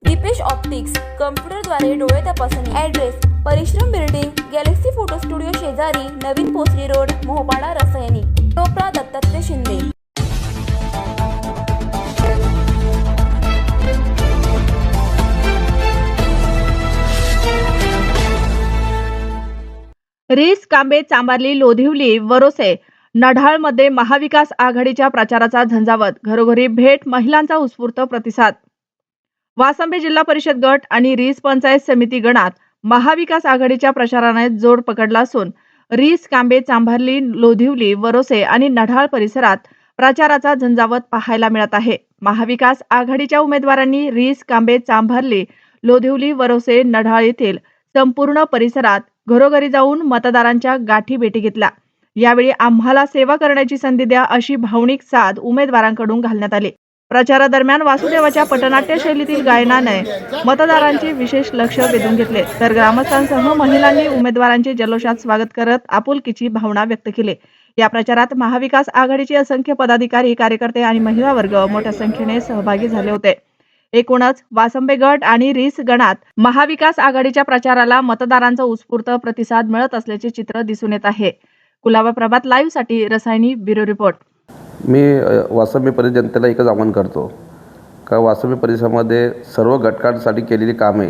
Deepesh optics कम्प्युटरद्वारे डोळे तपासणी. Address परिश्रम बिल्डिंग, गॅलेक्सी फोटो स्टुडिओ शेजारी, नवीन पोसरी रोड, मोहपाडा, रसायनी. टोपरा दत्तात्रय शिंदे. रीस, कांबे, चांभारली, लोधिवली, वरोसे, नढाळमध्ये महाविकास आघाडीच्या प्रचाराचा झंझावत. घरोघरी भेट, महिलांचा उत्स्फूर्त प्रतिसाद. वासंबे जिल्हा परिषद गट आणि रीस पंचायत समिती गणात महाविकास आघाडीच्या प्रचाराने जोर पकडला असून रीस, कांबे, चांभारली, लोधिवली, वरोसे आणि नढाळ परिसरात प्रचाराचा झंझावत पाहायला मिळत आहे. महाविकास आघाडीच्या उमेदवारांनी रीस, कांबे, चांभारली, लोधिवली, वरोसे, नढाळ येथील संपूर्ण परिसरात घरोघरी जाऊन मतदारांच्या गाठी भेटी घेतल्या. यावेळी आम्हाला सेवा करण्याची संधी द्या अशी भावनिक साद उमेदवारांकडून घालण्यात आली. प्रचारादरम्यान वासुदेवाच्या पटनाट्य शैलीतील गायनाने मतदारांचे विशेष लक्ष वेधून घेतले, तर ग्रामस्थांसह महिलांनी उमेदवारांचे जल्लोषात स्वागत करत आपुलकीची भावना व्यक्त केली. या प्रचारात महाविकास आघाडीचे असंख्य पदाधिकारी, कार्यकर्ते आणि महिला वर्ग मोठ्या संख्येने सहभागी झाले होते. एकूणच वासंबे गट आणि रीस गणात महाविकास आघाडीच्या प्रचाराला मतदारांचा उत्स्फूर्त प्रतिसाद मिळत असल्याचे चित्र दिसून येत आहे. कुलाबा प्रभात लाईव्ह साठी रसायनी ब्युरो रिपोर्ट. मी वासंबे परिसर जनतेला एकच आवाहन करतो का वासंबे परिसरामध्ये सर्व घटकांसाठी केलेली कामे,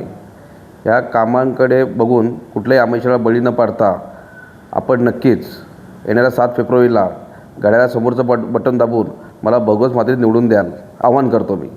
या कामांकडे बघून कुठल्याही आमिषाला बळी न पाडता आपण नक्कीच येणाऱ्या 7 फेब्रुवारीला घड्याळासमोरचं बटन दाबून मला भगवत मातेत निवडून द्याल आवाहन करतो मी.